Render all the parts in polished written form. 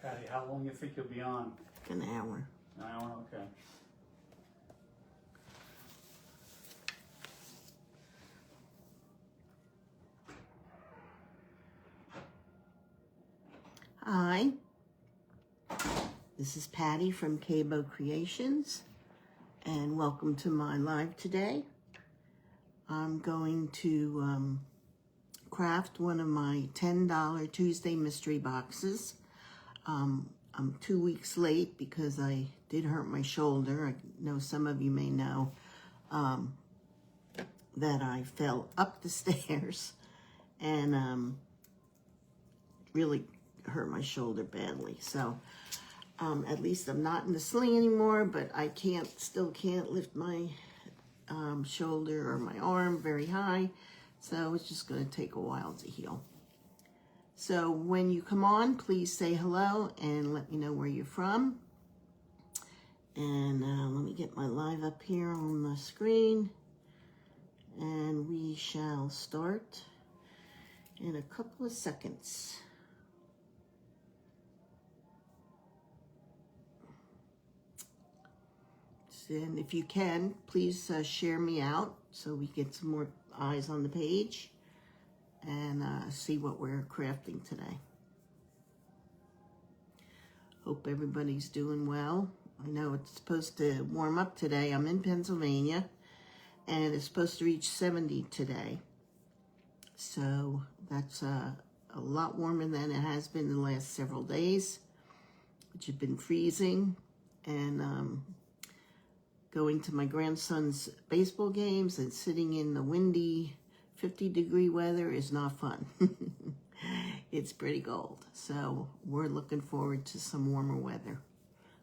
Patty, how long do you think you'll be on? An hour. An hour, okay. Hi, this is Patty from Cabo Creations, and welcome to my live today. I'm going to craft one of my $10 Tuesday mystery boxes. I'm 2 weeks late because I did hurt my shoulder. I know some of you may know that I fell up the stairs and really hurt my shoulder badly. So at least I'm not in the sling anymore, but I still can't lift my shoulder or my arm very high. So it's just going to take a while to heal. So when you come on, please say hello and let me know where you're from. And let me get my live up here on the screen. And we shall start in a couple of seconds. And if you can, please share me out so we get some more eyes on the page and see what we're crafting today. Hope everybody's doing well. I know it's supposed to warm up today. I'm in Pennsylvania and it's supposed to reach 70 today. So that's a lot warmer than it has been the last several days, which have been freezing. And going to my grandson's baseball games and sitting in the windy 50-degree weather is not fun. It's pretty cold. So we're looking forward to some warmer weather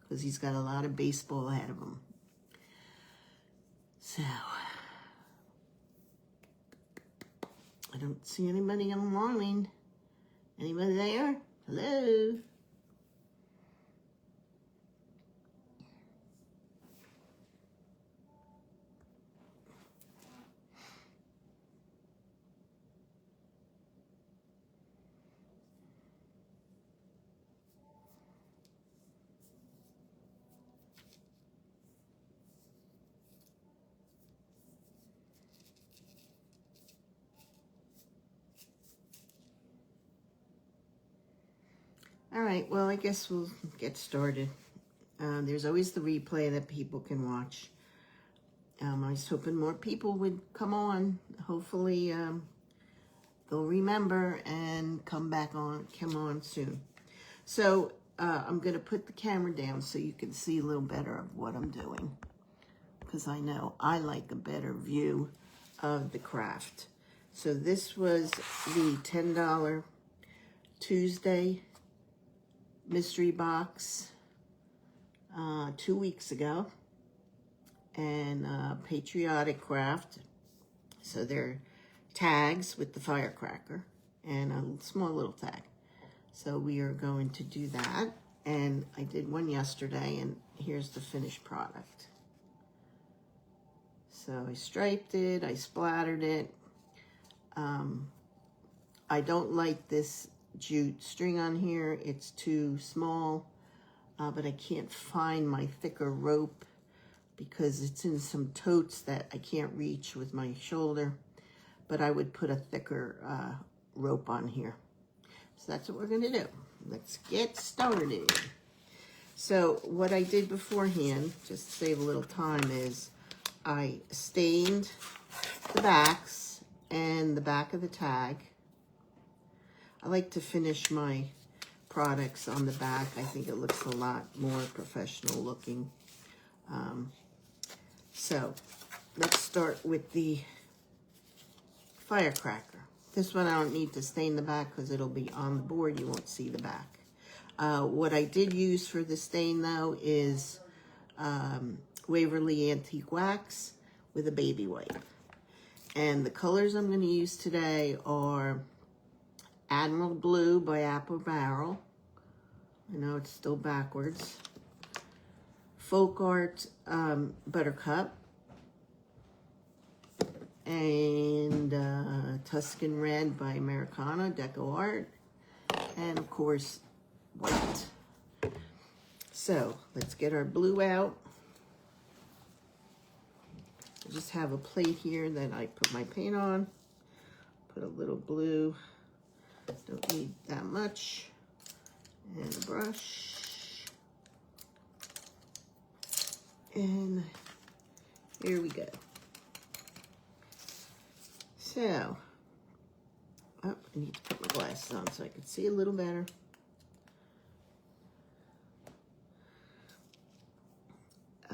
because he's got a lot of baseball ahead of him. So I don't see anybody online. Anybody there? Hello? All right, well, I guess we'll get started. There's always the replay that people can watch. I was hoping more people would come on. Hopefully, they'll remember and come on soon. So I'm going to put the camera down so you can see a little better of what I'm doing, because I know I like a better view of the craft. So this was the $10 Tuesday mystery box 2 weeks ago, and patriotic craft. So they're tags with the firecracker and a small little tag. So we are going to do that, and I did one yesterday, and here's the finished product. So I striped it, I splattered it. I don't like this jute string on here. It's too small, but I can't find my thicker rope because it's in some totes that I can't reach with my shoulder, but I would put a thicker rope on here. So that's what we're gonna do. Let's get started. So what I did beforehand, just to save a little time, is I stained the backs and the back of the tag. I like to finish my products on the back. I think it looks a lot more professional looking. So let's start with the firecracker. This one I don't need to stain the back because it'll be on the board. You won't see the back. What I did use for the stain though is Waverly Antique Wax with a baby wipe. And the colors I'm going to use today are Admiral Blue by Apple Barrel. I know it's still backwards. Folk Art Buttercup. And Tuscan Red by Americana, Deco Art. And of course, white. So let's get our blue out. I just have a plate here that I put my paint on. Put a little blue. Don't need that much. And a brush. And here we go. So, oh, I need to put my glasses on so I can see a little better.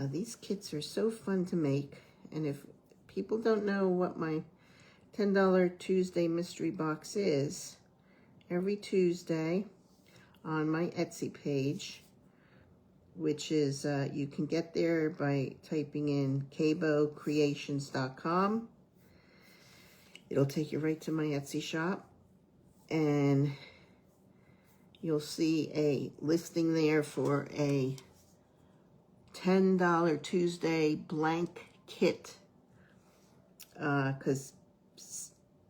These kits are so fun to make, and if people don't know what my $10 Tuesday mystery box is, every Tuesday on my Etsy page, which is, you can get there by typing in cabocreations.com. It'll take you right to my Etsy shop, and you'll see a listing there for a $10 Tuesday blank kit, because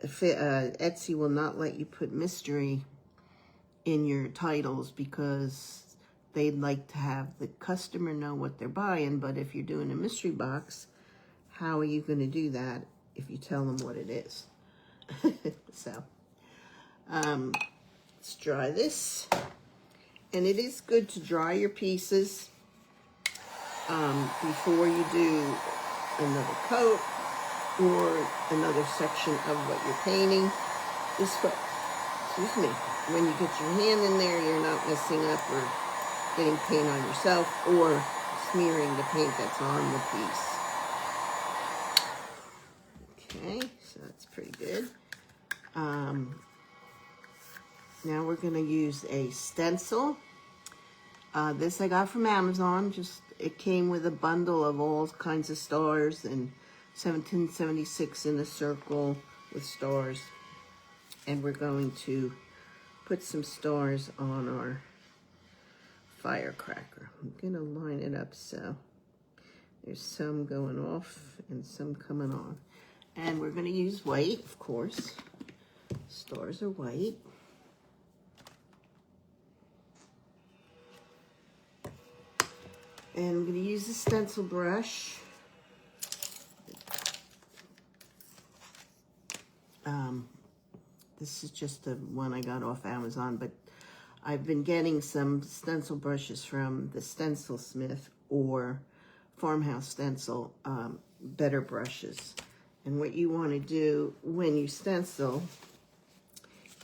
Etsy will not let you put mystery in your titles because they'd like to have the customer know what they're buying. But if you're doing a mystery box, how are you going to do that if you tell them what it is? So let's dry this, and it is good to dry your pieces before you do another coat or another section of what you're painting. This way, excuse me, when you get your hand in there, you're not messing up or getting paint on yourself or smearing the paint that's on the piece. Okay, so that's pretty good. Now we're going to use a stencil. This I got from Amazon. It came with a bundle of all kinds of stars and 1776 in a circle with stars. And we're going to put some stars on our firecracker. I'm going to line it up so there's some going off and some coming on. And we're going to use white, of course. Stars are white. And I'm going to use a stencil brush. This is just the one I got off Amazon, but I've been getting some stencil brushes from the Stencil Smith or Farmhouse Stencil, better brushes. And what you want to do when you stencil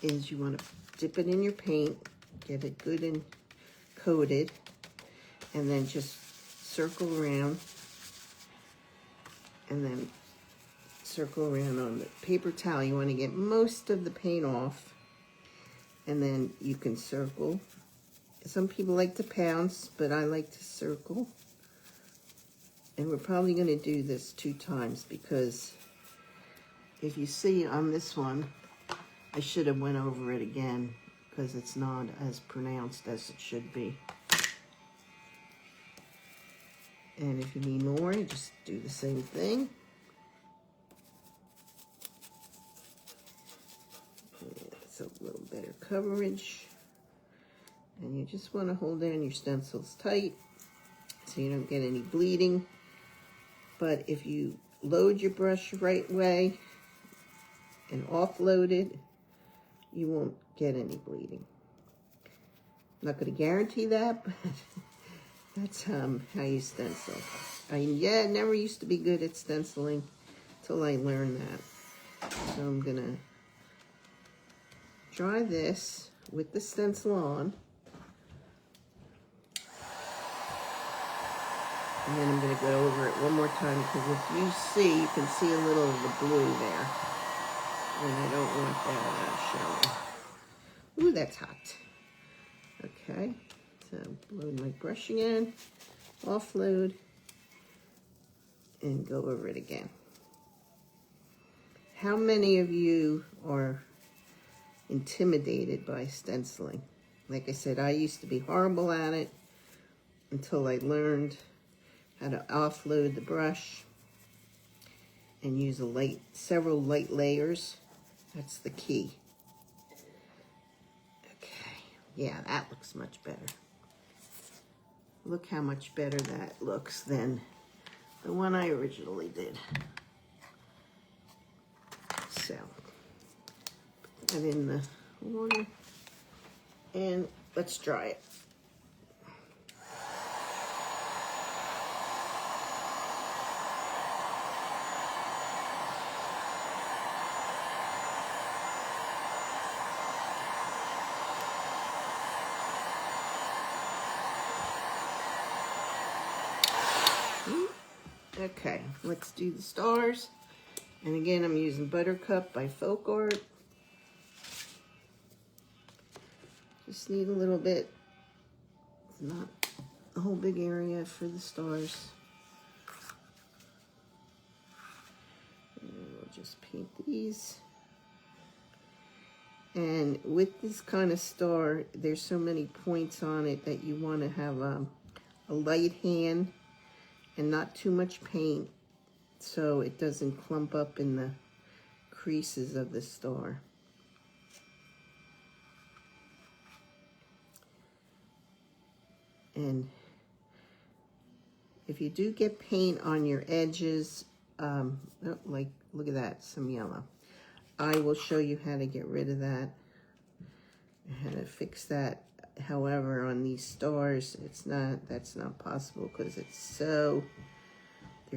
is you want to dip it in your paint, get it good and coated, and then just circle around, and then circle around on the paper towel. You want to get most of the paint off, and then you can circle. Some people like to pounce, but I like to circle. And we're probably going to do this 2 times because if you see on this one, I should have went over it again because it's not as pronounced as it should be. And if you need more, you just do the same thing. It's a little better coverage. And you just want to hold down your stencils tight so you don't get any bleeding. But if you load your brush the right way and offload it, you won't get any bleeding. I'm not going to guarantee that, but that's how you stencil. I never used to be good at stenciling until I learned that. So I'm going to dry this with the stencil on. And then I'm going to go over it one more time because if you see, you can see a little of the blue there. And I don't want that showing. Ooh, that's hot. Okay, so load my brush again, offload, and go over it again. How many of you are intimidated by stenciling? Like I said, I used to be horrible at it until I learned how to offload the brush and use several light layers. That's the key. Okay, yeah, that looks much better. look how much better that looks than the one I originally did. So, put that in the water and let's dry it. Okay, let's do the stars. And again, I'm using Buttercup by Folk Art. Just need a little bit. It's not a whole big area for the stars. And we'll just paint these. And with this kind of star, there's so many points on it that you want to have a light hand and not too much paint so it doesn't clump up in the creases of the star. And if you do get paint on your edges, like, look at that, some yellow. I will show you how to get rid of that, how to fix that. However, on these stars, that's not possible because they're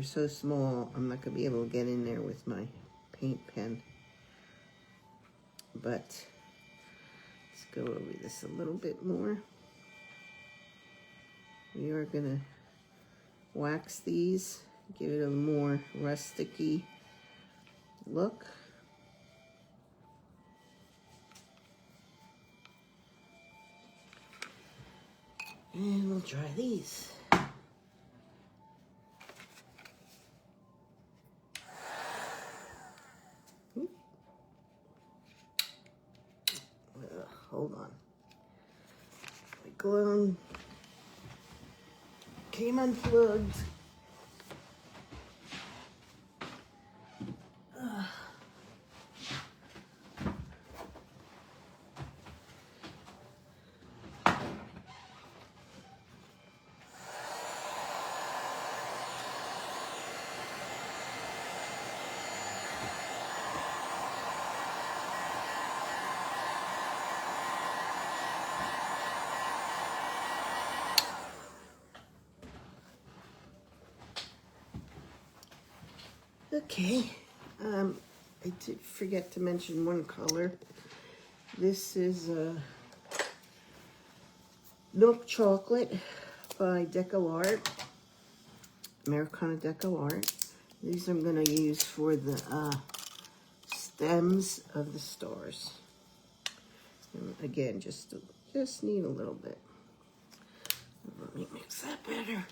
so small. I'm not gonna be able to get in there with my paint pen. But let's go over this a little bit more. We are gonna wax these, give it a more rustic-y look. And we'll dry these. Hold on. My glue came unplugged. Okay, I did forget to mention one color. This is Milk Chocolate by Deco Art, Americana Deco Art. These I'm going to use for the stems of the stars. And again, just need a little bit. Let me mix that better.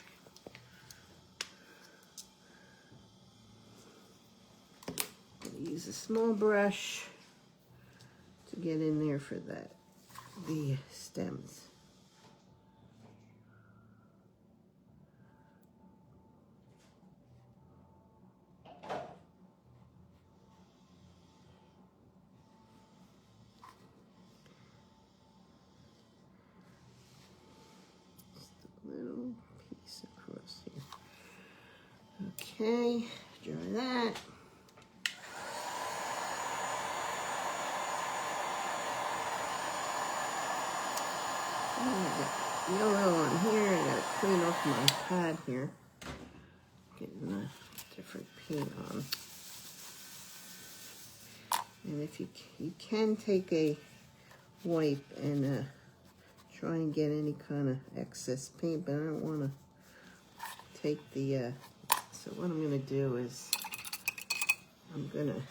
Use a small brush to get in there for the stems. Just a little piece across here. Okay, dry that. Yellow on here. I gotta clean off my pad here. Getting a different paint on. And if you can take a wipe and try and get any kind of excess paint, but I don't want to take the. So what I'm gonna do is I'm gonna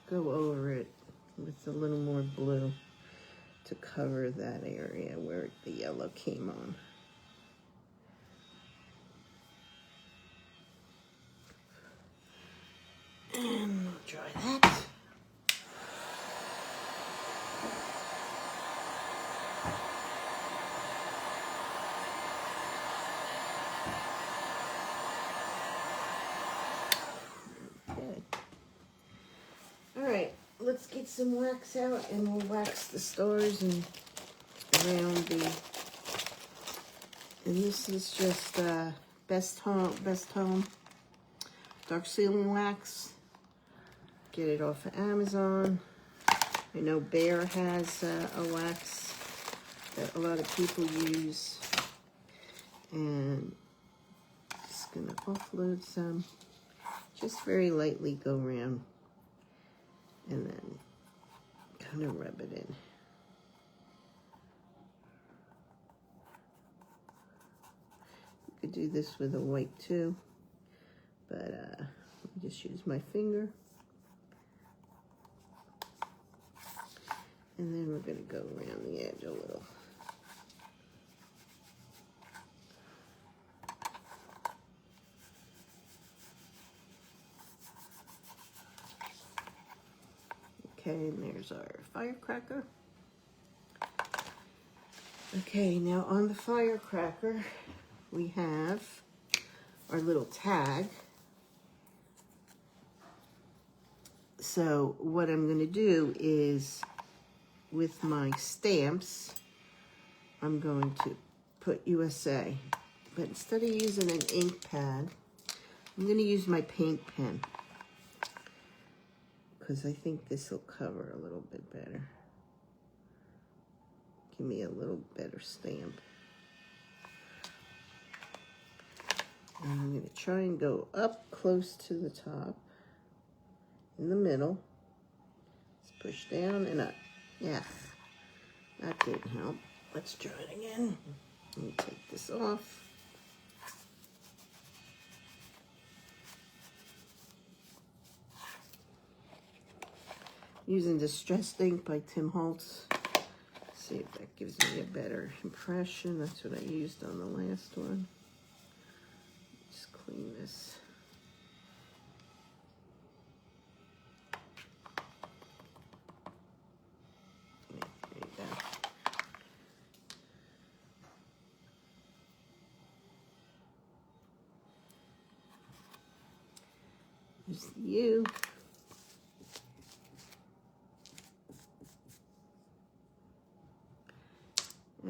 go over it with a little more blue to cover that area where the yellow came on. And we'll dry that. Good. All right, let's get some wax out and we'll wax the stars and around And this is just Best Home Dark Sealing Wax. Get it off of Amazon. I know Bear has a wax that a lot of people use. And just gonna offload some. Just very lightly go around and then kind of rub it in. You could do this with a white too, but I just use my finger. And then we're gonna go around the edge a little. Okay, and there's our firecracker. Okay, now on the firecracker, we have our little tag. So what I'm gonna do is, with my stamps, I'm going to put USA. But instead of using an ink pad, I'm gonna use my paint pen, because I think this will cover a little bit better. Give me a little better stamp. And I'm gonna try and go up close to the top, in the middle. Let's push down and up. Yeah, that didn't help. Let's try it again. Let me take this off. Using Distressed Ink by Tim Holtz. See if that gives me a better impression. That's what I used on the last one. Just clean this. There you go. There's the U.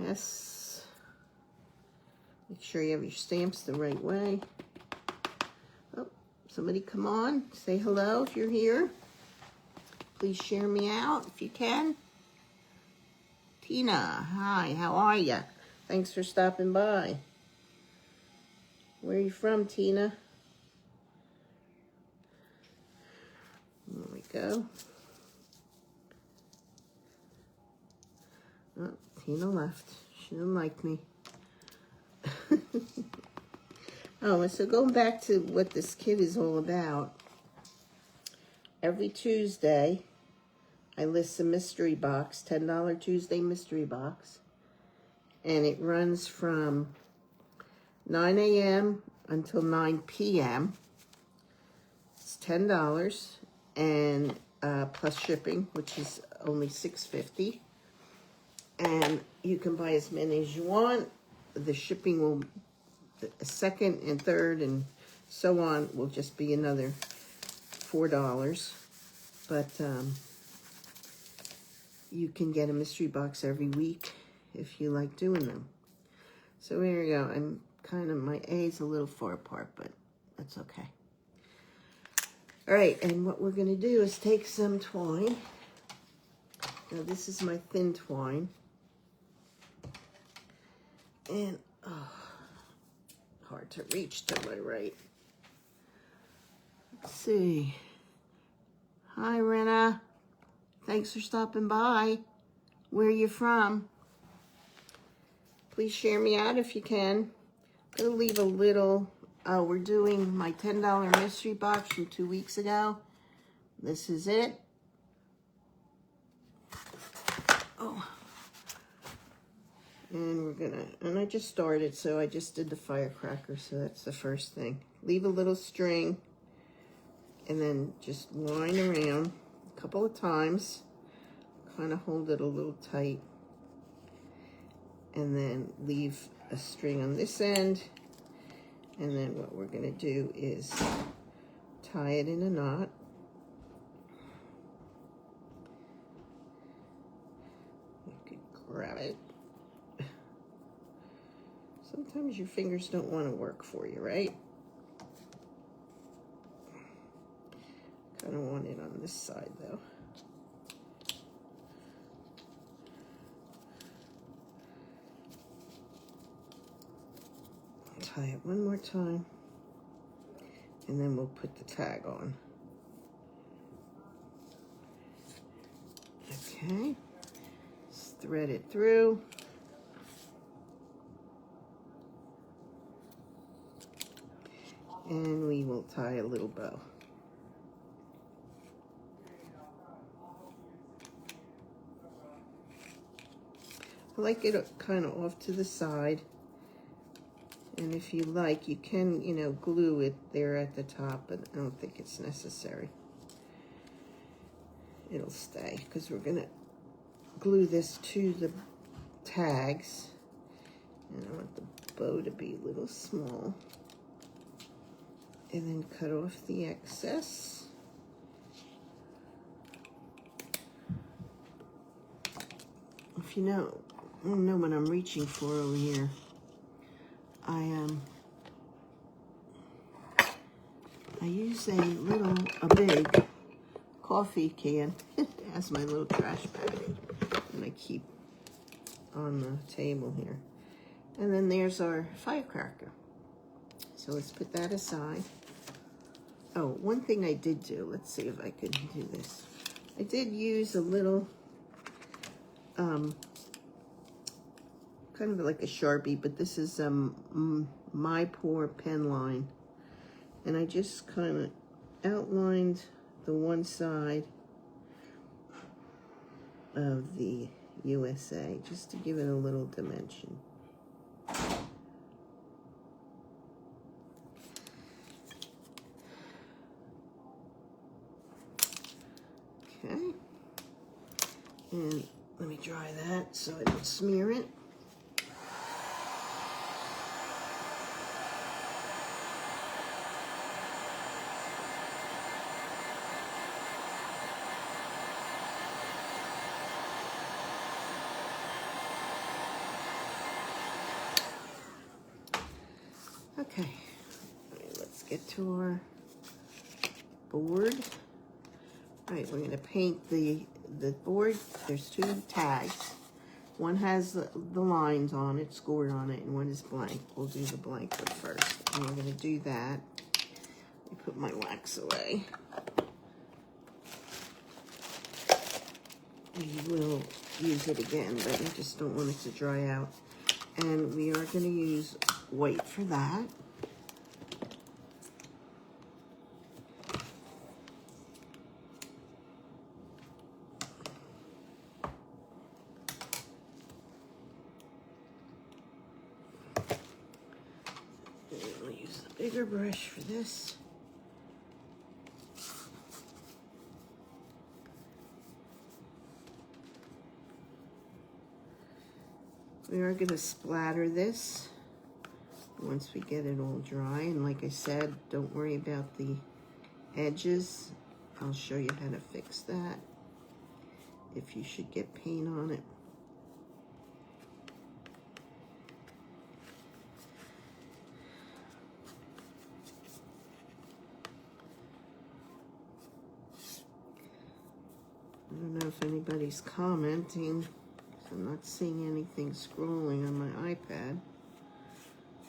S. Make sure you have your stamps the right way. Oh, somebody come on. Say hello if you're here. Please share me out if you can. Tina, hi, how are you? Thanks for stopping by. Where are you from, Tina? There we go. Oh, Tina left. She didn't like me. Oh, so going back to what this kit is all about. Every Tuesday, I list a mystery box, $10 Tuesday mystery box. And it runs from 9 a.m. until 9 p.m. It's $10 and plus shipping, which is only $6.50. And you can buy as many as you want. The shipping will, the second and third and so on, will just be another $4. But you can get a mystery box every week if you like doing them. So here you go. I'm kind of, my A's a little far apart, but that's okay. All right, and what we're gonna do is take some twine. Now this is my thin twine. And, oh, hard to reach to my right. Let's see. Hi, Rena. Thanks for stopping by. Where are you from? Please share me out if you can. I'm gonna leave a little, we're doing my $10 mystery box from 2 weeks ago. This is it. Oh. And we're gonna, and I just started, so I just did the firecracker, so that's the first thing. Leave a little string, and then just wind around a couple of times. Kind of hold it a little tight. And then leave a string on this end. And then what we're gonna do is tie it in a knot. You can grab it. Sometimes your fingers don't want to work for you, right? Kind of want it on this side though. Tie it one more time, and then we'll put the tag on. Okay, just thread it through. And we will tie a little bow. I like it kind of off to the side. And if you like, you can, you know, glue it there at the top, but I don't think it's necessary. It'll stay because we're gonna glue this to the tags. And I want the bow to be a little small. And then cut off the excess. If you know, I don't know what I'm reaching for over here. I use a big coffee can as my little trash bag, and I keep on the table here. And then there's our firecracker. So let's put that aside. Oh, one thing I did do, let's see if I can do this. I did use a little, kind of like a Sharpie, but this is My Pour pen line. And I just kind of outlined the one side of the USA, just to give it a little dimension. Okay, and let me dry that so I don't smear it. Okay, all right, let's get to our board. All right, we're gonna paint the board. There's two tags. One has the lines on it, scored on it, and one is blank. We'll do the blank one first. And we're gonna do that. Let me put my wax away. We will use it again, but I just don't want it to dry out. And we are gonna use white for that. I'll use the bigger brush for this. We are going to splatter this once we get it all dry. And like I said, don't worry about the edges. I'll show you how to fix that if you should get paint on it. I don't know if anybody's commenting. I'm not seeing anything scrolling on my iPad.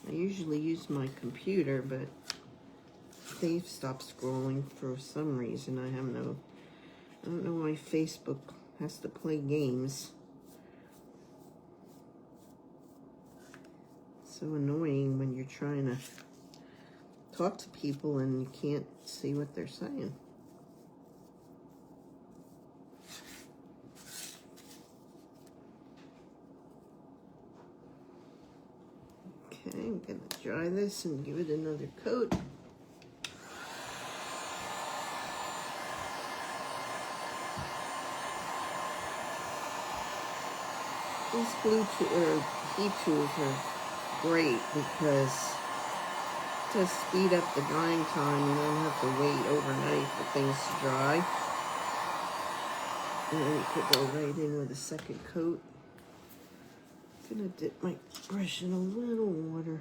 I usually use my computer, but they've stopped scrolling for some reason. I don't know why Facebook has to play games. It's so annoying when you're trying to talk to people and you can't see what they're saying. Okay, I'm gonna dry this and give it another coat. These heat tools are great because to speed up the drying time, you don't have to wait overnight for things to dry. And then you could go right in with a second coat. I'm gonna dip my brush in a little water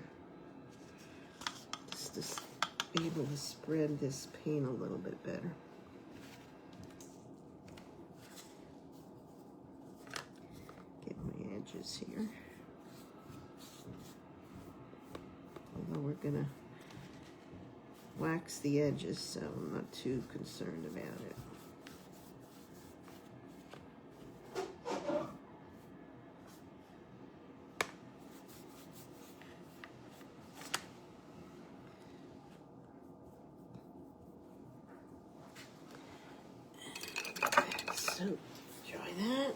just to be able to spread this paint a little bit better. Get my edges here. Although we're gonna wax the edges, so I'm not too concerned about it. So, try that.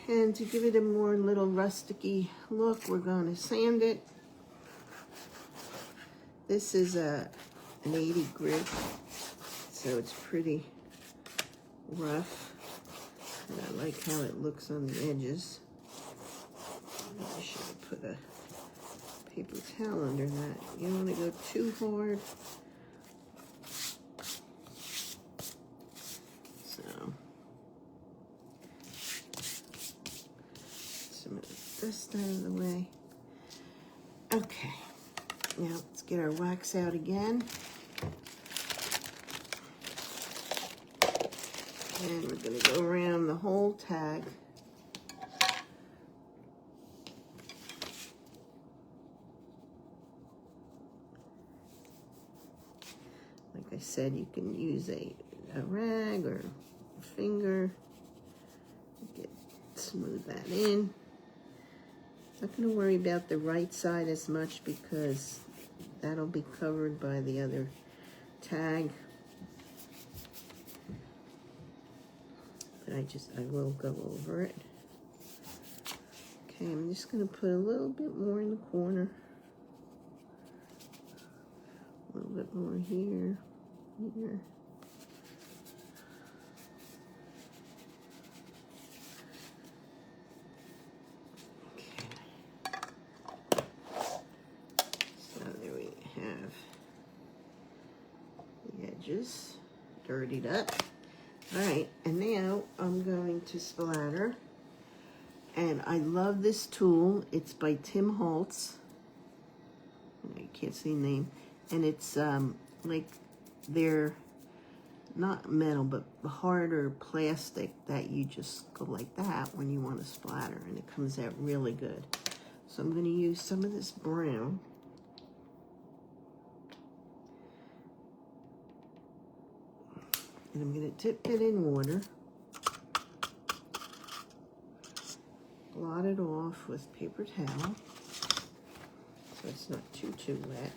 And to give it a more little rusticy look, we're going to sand it. This is an 80 grit, so it's pretty rough. And I like how it looks on the edges. I should have put a paper towel under that. You don't want to go too hard. So, some of the dust out of the way. Okay, now let's get our wax out again. And we're going to go around the whole tag. Like I said, you can use a rag or a finger. Smooth that in. Not going to worry about the right side as much because that'll be covered by the other tag. But I will go over it. Okay, I'm just going to put a little bit more in the corner. A little bit more here, here. Edges dirtied up. All right, and now I'm going to splatter. And I love this tool. It's by Tim Holtz. I can't see the name. And it's like they're not metal, but harder plastic that you just go like that when you want to splatter, and it comes out really good. So I'm going to use some of this brown. And I'm going to dip it in water, blot it off with paper towel so it's not too wet,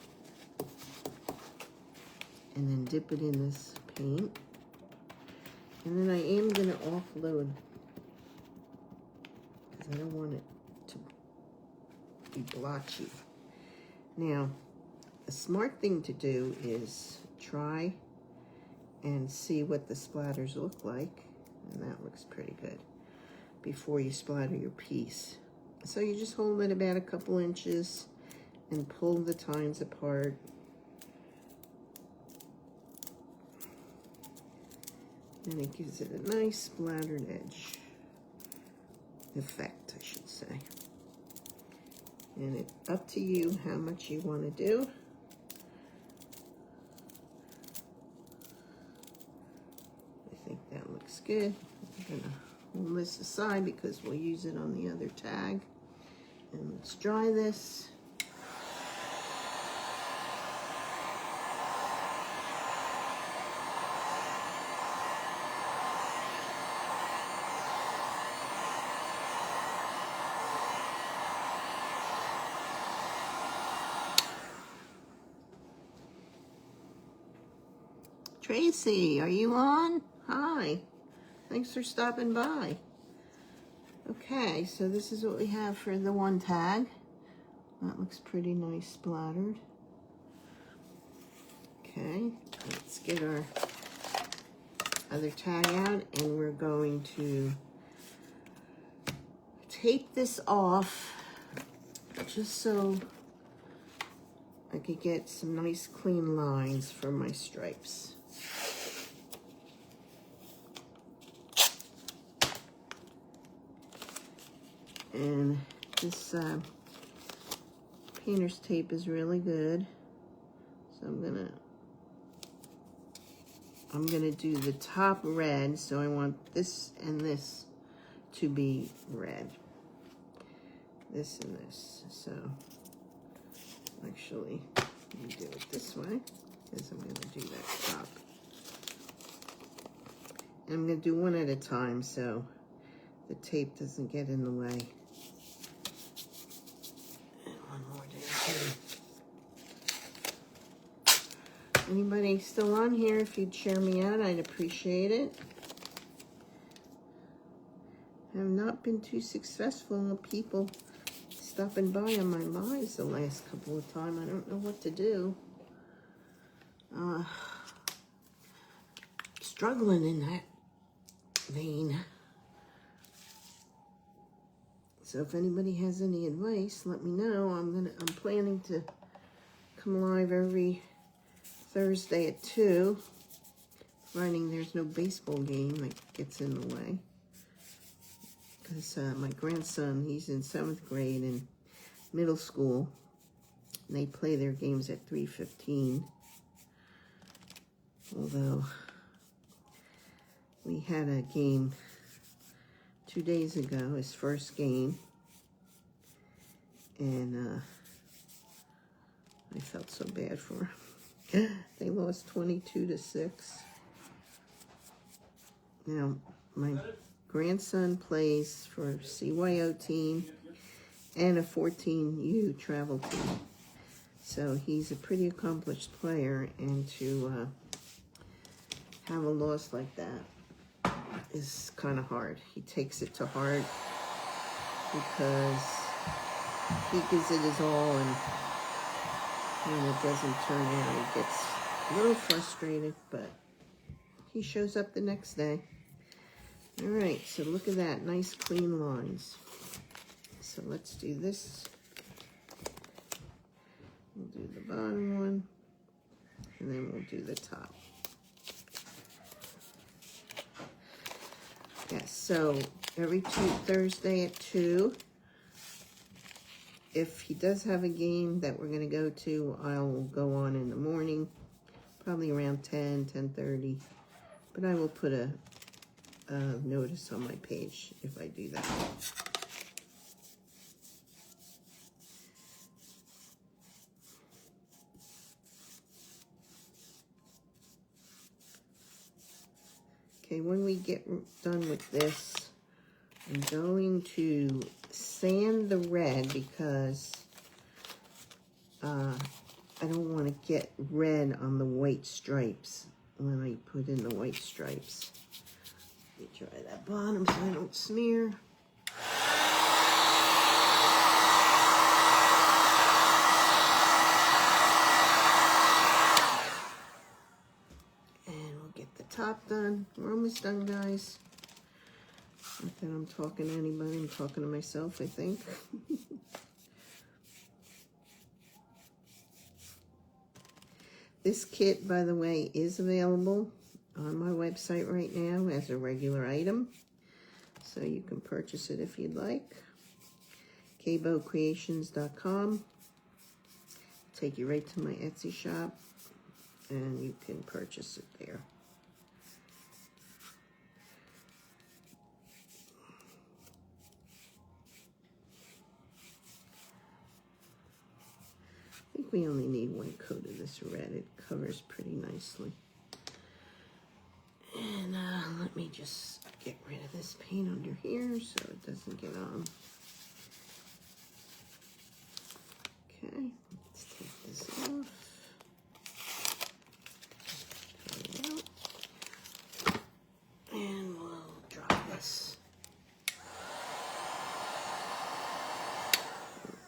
and then dip it in this paint. And then I am going to offload because I don't want it to be blotchy. Now, a smart thing to do is try and see what the splatters look like, and that looks pretty good, before you splatter your piece. So you just hold it about a couple inches and pull the tines apart. And it gives it a nice splattered edge effect, I should say. And it's up to you how much you want to do. That looks good. I'm gonna hold this aside because we'll use it on the other tag. And let's dry this. Tracy, are you on? Hi, thanks for stopping by. Okay, so this is what we have for the one tag. That looks pretty nice splattered. Okay, let's get our other tag out, and we're going to tape this off just so I could get some nice clean lines for my stripes. And this painter's tape is really good. So I'm gonna do the top red, so I want this and this to be red. This and this. So actually, let me do it this way, because I'm gonna do that top. And I'm gonna do one at a time so the tape doesn't get in the way. And one more down here. Anybody still on here? If you'd share me out, I'd appreciate it. I have not been too successful with people stopping by on my lives the last couple of times. I don't know what to do. Struggling in that vein. So if anybody has any advice, let me know. I'm planning to come live every Thursday at 2, finding there's no baseball game that gets in the way. Because my grandson, he's in 7th grade in middle school. And they play their games at 3:15. Although, we had a game 2 days ago, his first game. And I felt so bad for him. They lost 22-6. Now, my grandson plays for a CYO team and a 14U travel team. So he's a pretty accomplished player, and to have a loss like that is kind of hard. He takes it to heart because he gives it his all, and when it doesn't turn out, he gets a little frustrated, but he shows up the next day. All right, so look at that, nice clean lines. So let's do this. We'll do the bottom one, and then we'll do the top. Yes, so every Thursday at 2. If he does have a game that we're going to go to, I'll go on in the morning, probably around 10:30. But I will put a notice on my page if I do that. Okay, when we get done with this, I'm going to sand the red because I don't want to get red on the white stripes when I put in the white stripes. Let me try that bottom so I don't smear. And we'll get the top done. We're almost done, guys. Not that I'm talking to anybody, I'm talking to myself, I think. This kit, by the way, is available on my website right now as a regular item. So you can purchase it if you'd like. KBOCreations.com. Take you right to my Etsy shop, and you can purchase it there. I think we only need one coat of this red. It covers pretty nicely. And let me just get rid of this paint under here so it doesn't get on. Okay, let's take this off. Pull it out. And we'll drop this.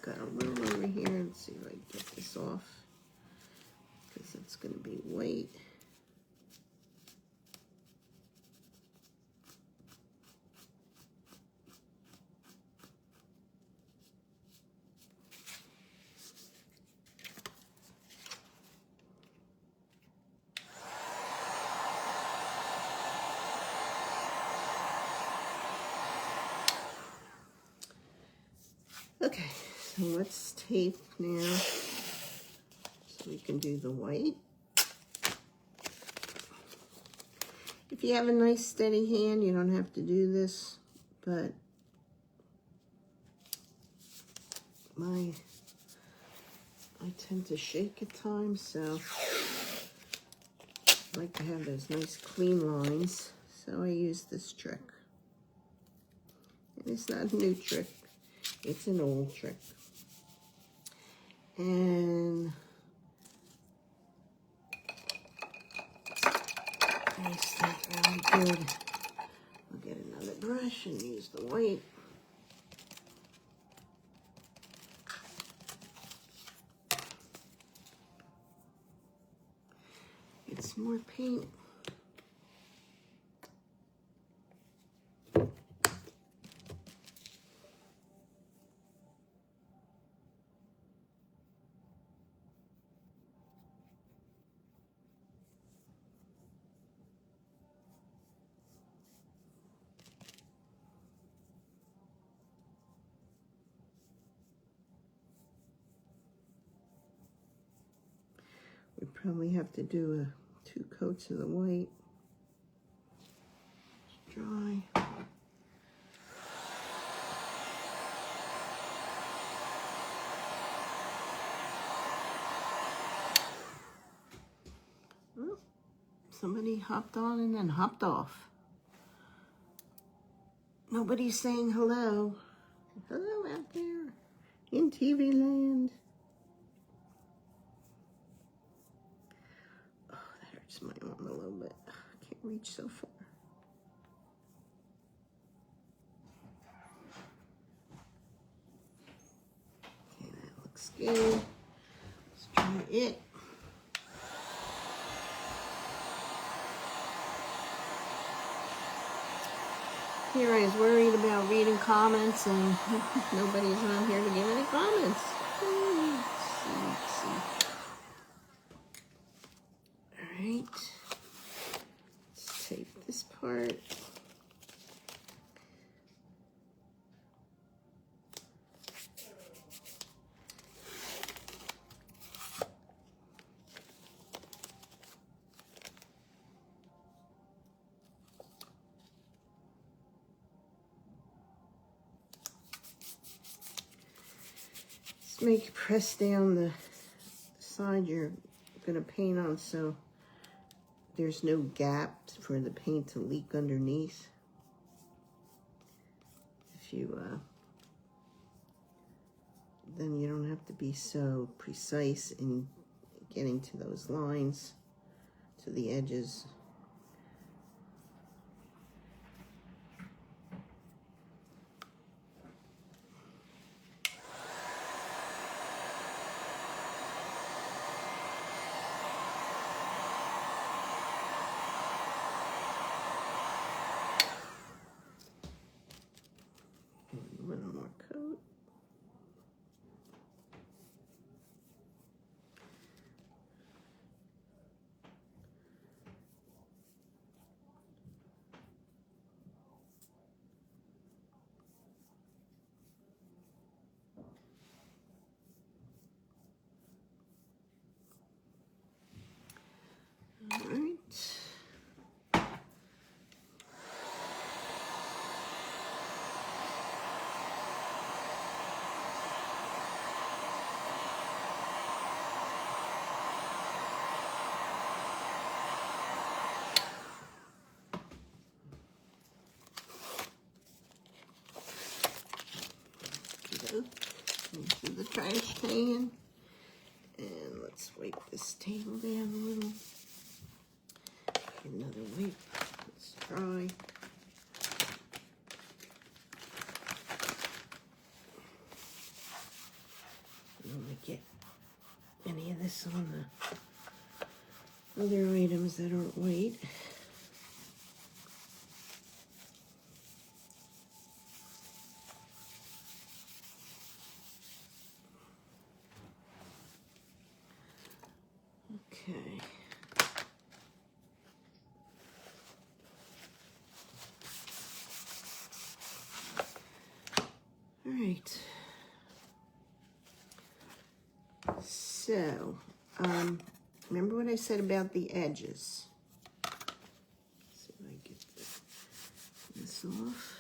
Got a little over here. Let's see if I can get this off, because it's going to be white. Okay, so let's tape now so we can do the white. If you have a nice steady hand, you don't have to do this, but I tend to shake at times, so I like to have those nice clean lines, so I use this trick. And it's not a new trick, it's an old trick. And nice that really good. I'll get another brush and use the white. Get some more paint. We probably have to do 2 coats of the white. It's dry. Oh, somebody hopped on and then hopped off. Nobody's saying hello. Hello out there in TV land. Oh, that hurts my arm a little bit. I can't reach so far. Okay, that looks good. Let's try it. Here I was worried about reading comments and nobody's on here to give any comments. Let's see. All right. Let's tape this part. Make press down the side you're gonna paint on so there's no gap for the paint to leak underneath. If you then you don't have to be so precise in getting to those lines, to the edges. One more coat. All right. Into the trash can. And let's wipe this table down a little. Get another wipe. It's dry. I don't want to get any of this on the other items that aren't white. Okay. All right. So, remember what I said about the edges? Let's see if I get this off.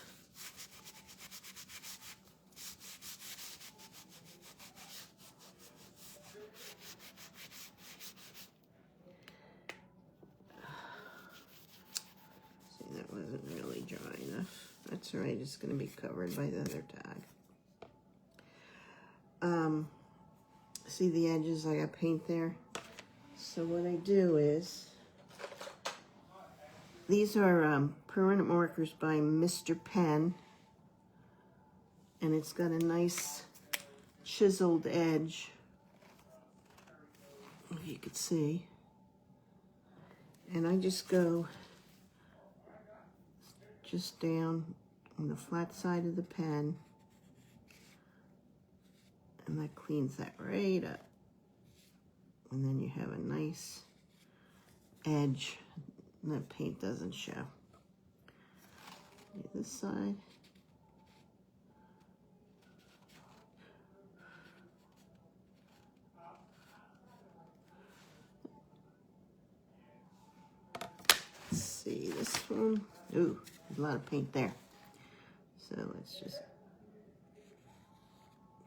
See, that wasn't really dry enough. That's all right, it's going to be covered by the other tag. See the edges, I got paint there. So what I do is, these are permanent markers by Mr. Pen, and it's got a nice chiseled edge, if you could see. And I just go just down on the flat side of the pen, and that cleans that right up. And then you have a nice edge, and that paint doesn't show. This side. Let's see, this one. Ooh, there's a lot of paint there. So let's just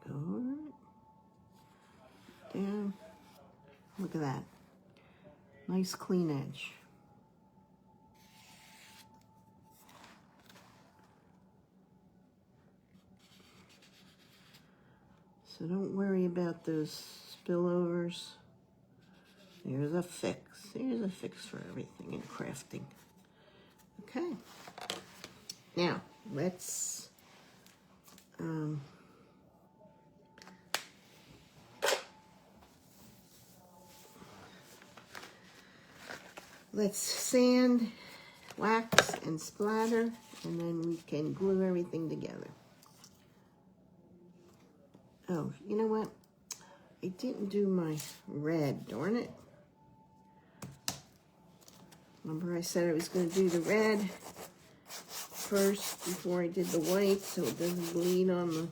go over it. Down. Look at that. Nice clean edge. So don't worry about those spillovers. There's a fix. There's a fix for everything in crafting. Okay. Now, let's sand, wax, and splatter, and then we can glue everything together. Oh, you know what? I didn't do my red, darn it. Remember I said I was going to do the red first before I did the white, so it doesn't bleed on the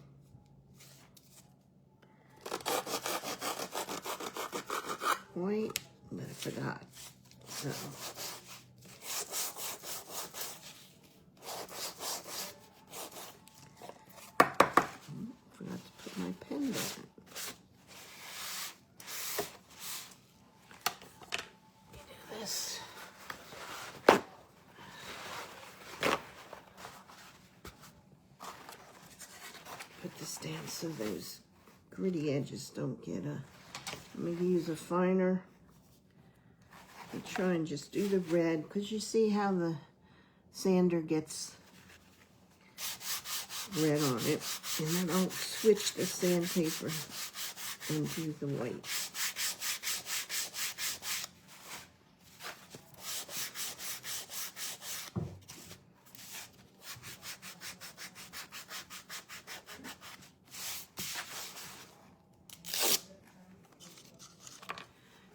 white, but I forgot. So forgot to put my pen down. Let me do this. Put this down so those gritty edges don't get maybe use a finer. And try and just do the red, because you see how the sander gets red on it. And then I'll switch the sandpaper and do the white.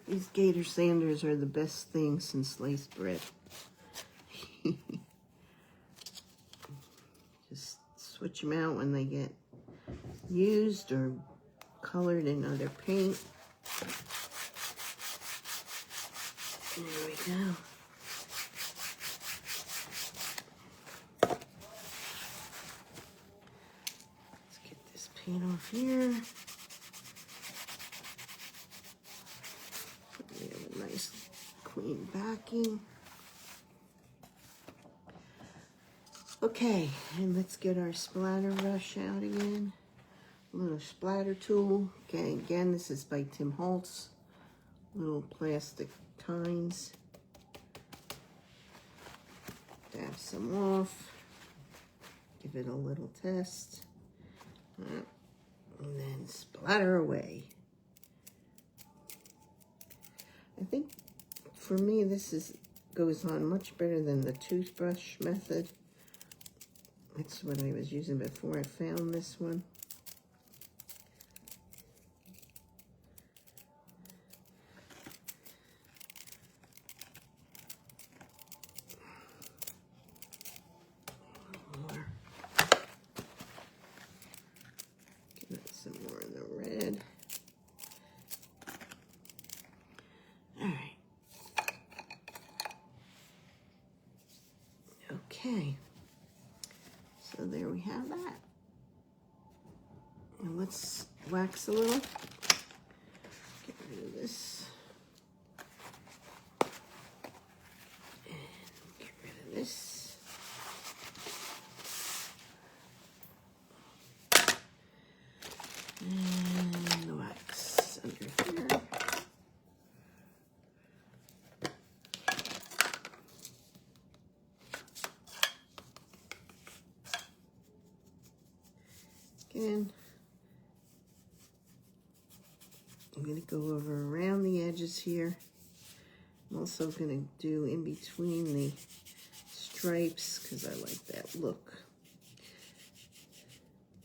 These Gator sanders are the best thing since sliced bread. Just switch them out when they get used or colored in other paint. There we go. Let's get this paint off here. We have a nice clean backing. Okay, and let's get our splatter brush out again. A little splatter tool. Okay, again, this is by Tim Holtz. Little plastic tines. Dab some off. Give it a little test. And then splatter away. I think for me this goes on much better than the toothbrush method. That's what I was using before I found this one. More. Give it some more of the red. Okay, so there we have that. And let's wax a little. Get rid of this. And get rid of this. And the wax under here. Again, I'm going to go over around the edges here. I'm also going to do in between the stripes because I like that look.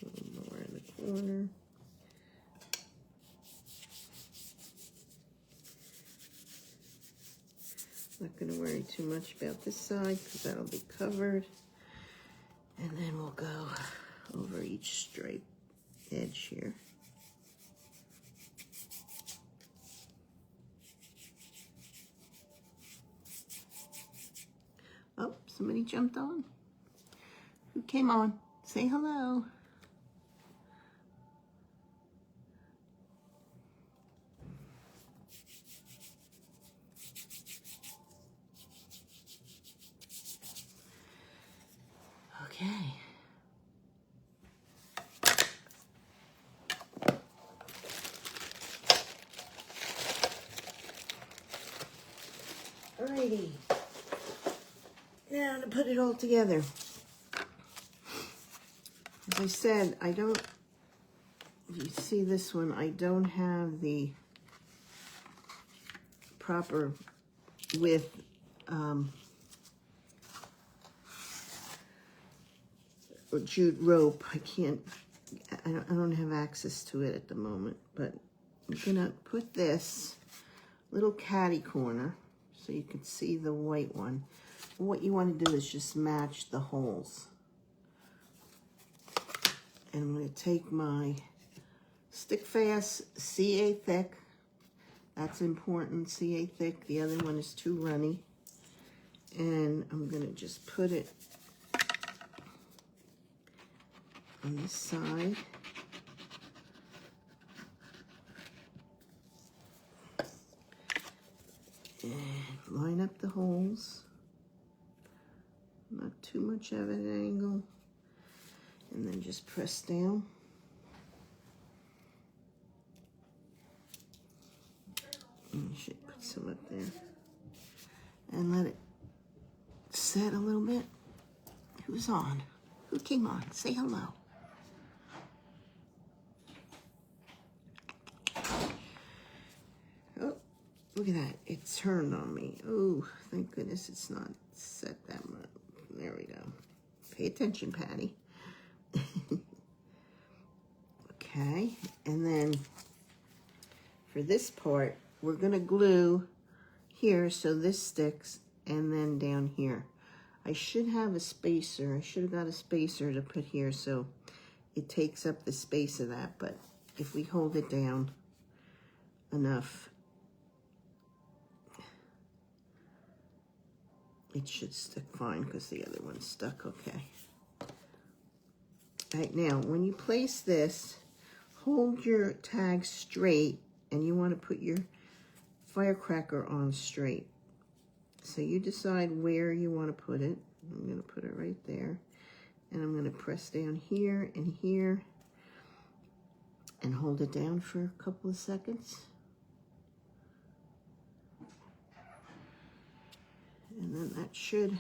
A little more in the corner. Not going to worry too much about this side because that'll be covered. And then we'll go over each stripe edge here. Oh, somebody jumped on. Who came on? Say hello. Okay. Alrighty. Now to put it all together. As I said, if you see this one, I don't have the proper width or jute rope. I don't have access to it at the moment, but I'm gonna put this little catty corner so you can see the white one. What you want to do is just match the holes. And I'm going to take my stick fast CA thick. That's important, CA thick. The other one is too runny. And I'm going to just put it on this side. And line up the holes. Not too much of an angle. And then just press down. And you should put some up there. And let it set a little bit. Who's on? Who came on? Say hello. Oh, look at that. It turned on me. Oh, thank goodness it's not set that much. There we go. Pay attention, Patty. Okay, and then for this part, we're gonna glue here so this sticks, and then down here. I should have a spacer. I should have got a spacer to put here so it takes up the space of that, but if we hold it down enough, it should stick fine because the other one's stuck okay. All right, now when you place this, hold your tag straight, and you want to put your firecracker on straight. So you decide where you want to put it. I'm going to put it right there. And I'm going to press down here and hold it down for a couple of seconds. And then that should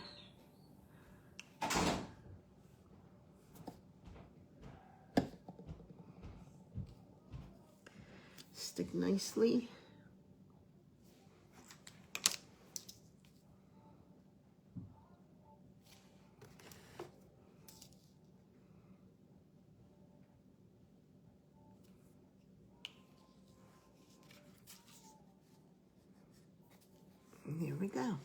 stick nicely. There we go.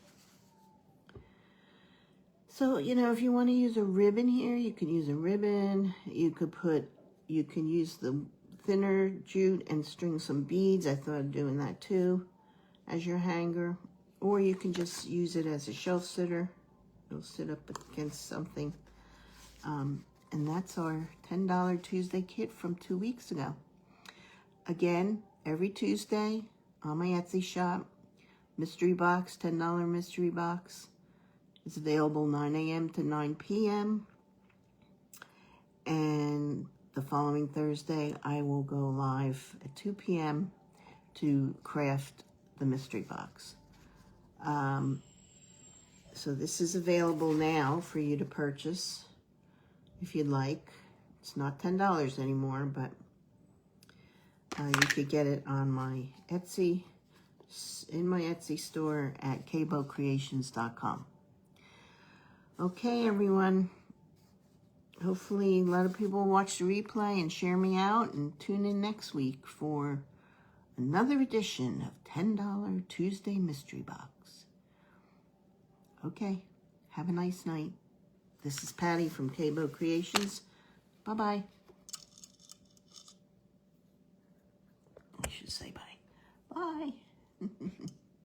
So, you know, if you want to use a ribbon here, you could use a ribbon. You can use the thinner jute and string some beads. I thought of doing that too as your hanger. Or you can just use it as a shelf sitter. It'll sit up against something. And that's our $10 Tuesday kit from 2 weeks ago. Again, every Tuesday on my Etsy shop, mystery box, $10 mystery box. It's available 9 a.m. to 9 p.m. And the following Thursday, I will go live at 2 p.m. to craft the mystery box. So this is available now for you to purchase if you'd like. It's not $10 anymore, but you could get it on my Etsy, in my Etsy store at kbocreations.com. Okay, everyone. Hopefully a lot of people watch the replay and share me out, and tune in next week for another edition of $10 Tuesday Mystery Box. Okay, have a nice night. This is Patty from Kbo Creations. Bye-bye. I should say bye. Bye.